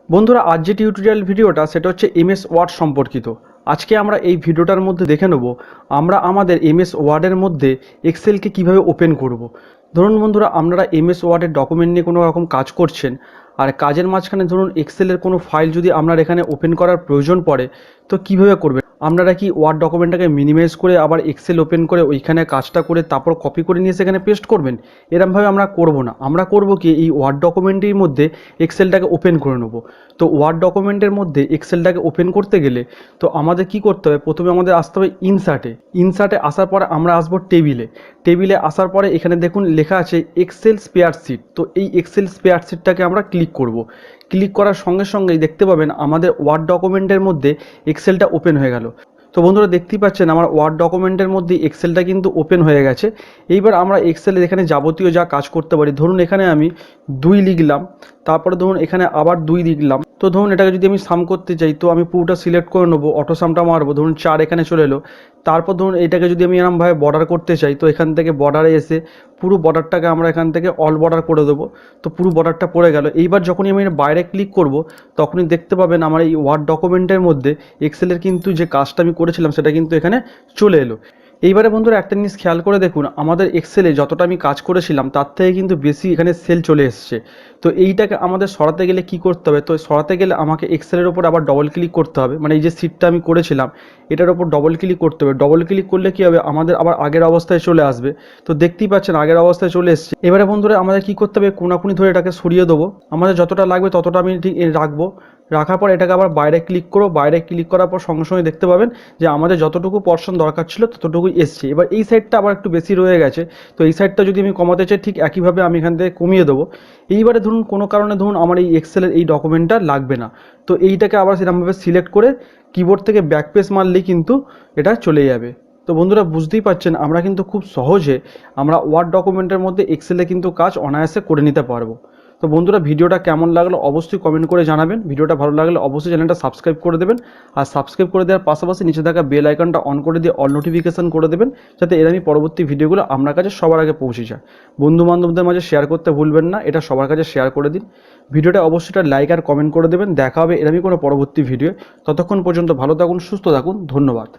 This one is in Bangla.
বন্ধুরা, আজ যে টিউটোরিয়াল ভিডিওটা সেটা হচ্ছে এমএস ওয়ার্ড সম্পর্কিত। আজকে আমরা এই ভিডিওটার মধ্যে দেখে নেব আমরা আমাদের এমএস ওয়ার্ডের মধ্যে এক্সেলকে কিভাবে ওপেন করব। ধরুন বন্ধুরা, আপনারা এমএস ওয়ার্ডের ডকুমেন্ট নিয়ে কোনো রকম কাজ করছেন, আর কাজের মাঝখানে ধরুন এক্সেলের কোনো ফাইল যদি আপনার এখানে ওপেন করার প্রয়োজন পড়ে, তো কিভাবে করবেন? আপনারা কি ওয়ার্ড ডকুমেন্টটাকে মিনিমাইজ করে আবার এক্সেল ওপেন করে ওইখানে কাজটা করে তারপর কপি করে নিয়ে সেখানে পেস্ট করবেন? এরমভাবে আমরা করব না। আমরা করব কি, এই ওয়ার্ড ডকুমেন্টের মধ্যে এক্সেলটাকে ওপেন করে নেব। তো ওয়ার্ড ডকুমেন্টের মধ্যে এক্সেলটাকে ওপেন করতে গেলে তো আমাদের কি করতে হবে, প্রথমে আমাদের আসতে হবে ইনসার্টে আসার পরে আমরা আসবো টেবিলে আসার পরে এখানে দেখুন লেখা আছে এক্সেল স্প্রেডশিট। তো এই এক্সেল স্প্রেডশিটটাকে আমরা ক্লিক করব। ক্লিক করার সঙ্গে সঙ্গেই দেখতে পাবেন আমাদের ওয়ার্ড ডকুমেন্টের মধ্যে এক্সেলটা ওপেন হয়ে গেল। তো বন্ধুরা, দেখতেই পাচ্ছেন আমার ওয়ার্ড ডকুমেন্টের মধ্যে এক্সেলটা কিন্তু ওপেন হয়ে গেছে। এইবার আমরা এক্সেলে এখানে যাবতীয় যা কাজ করতে পারি, ধরুন এখানে আমি 2 লিখলাম, তারপরে ধরুন এখানে আবার 2 লিখলাম। তো ধরুন এটাকে যদি আমি সাম করতে চাই, তো আমি পুরোটা সিলেক্ট করে নেবো, অটো সামটা মারবো, ধরুন 4 এখানে চলে এলো। তারপর ধরুন এটাকে যদি আমি এরমভাবে বর্ডার করতে চাই, তো এখান থেকে বর্ডারে এসে পুরো বর্ডারটাকে আমরা এখান থেকে অল বর্ডার করে দেবো। তো পুরো বর্ডারটা পড়ে গেল। এইবার যখনই আমি বাইরে ক্লিক করব, তখনই দেখতে পাবেন আমার এই ওয়ার্ড ডকুমেন্টের মধ্যে এক্সেলের কিন্তু যে কাজটা আমি করেছিলাম সেটা কিন্তু এখানে চলে এলো। এইবারে বন্ধুরা, একটা জিনিস খেয়াল করে দেখুন, আমাদের এক্সেলে যতটা আমি কাজ করেছিলাম তার থেকে কিন্তু বেশি এখানে সেল চলে এসছে। তো এইটাকে আমাদের সরাতে গেলে কি করতে হবে? তো সরাতে গেলে আমাকে এক্সেলের ওপর আবার ডবল ক্লিক করতে হবে। মানে এই যে সিটটা আমি করেছিলাম এটার ওপর ডবল ক্লিক করতে হবে। ডবল ক্লিক করলে কি হবে, আমাদের আবার আগের অবস্থায় চলে আসবে। তো দেখতেই পাচ্ছেন আগের অবস্থায় চলে এসছে। এবারে বন্ধুরা, আমাদের কি করতে হবে, কোনাকুনি ধরে এটাকে সরিয়ে দেবো। আমাদের যতটা লাগবে ততটা আমি ঠিক রাখবো। রাখার পর এটাকে আবার বাইরে ক্লিক করো। বাইরে ক্লিক করার পর সঙ্গে সঙ্গে দেখতে পাবেন যে আমাদের যতটুকু পোরশন দরকার ছিল ততটুকুই এসছে। এবার এই সাইডটা আবার একটু বেশি রয়ে গেছে। তো এই সাইডটা যদি আমি কমাতে চাই, ঠিক একইভাবে আমি এখান থেকে কমিয়ে দেবো। এইবারে ধরুন কোনো কারণে ধরুন আমার এই এক্সেলের এই ডকুমেন্টটা লাগবে না, তো এইটাকে আবার সেরকমভাবে সিলেক্ট করে কিবোর্ড থেকে ব্যাকস্পেস মারলেই কিন্তু এটা চলে যাবে। তো বন্ধুরা, বুঝতেই পারছেন আমরা কিন্তু খুব সহজে আমরা ওয়ার্ড ডকুমেন্টের মধ্যে এক্সেলে কিন্তু কাজ অনায়াসে করে নিতে পারবো। তো বন্ধুরা, ভিডিওটা কেমন লাগলো অবশ্যই কমেন্ট করে জানাবেন। ভিডিওটা ভালো লাগলে অবশ্যই চ্যানেলটা সাবস্ক্রাইব করে দেবেন। আর সাবস্ক্রাইব করে দেওয়ার পাশাপাশি নিচে থাকা বেল আইকনটা অন করে দিয়ে অল নোটিফিকেশন করে দেবেন, যাতে এরকমই পরবর্তী ভিডিওগুলো আপনার কাছে সবার আগে পৌঁছে যায়। বন্ধু বান্ধবদের মাঝে শেয়ার করতে ভুলবেন না, এটা সবার কাছে শেয়ার করে দিন। ভিডিওটা অবশ্যই লাইক আর কমেন্ট করে দেবেন। দেখা হবে এরকমই কোনো পরবর্তী ভিডিও। ততক্ষণ পর্যন্ত ভালো থাকুন, সুস্থ থাকুন, ধন্যবাদ।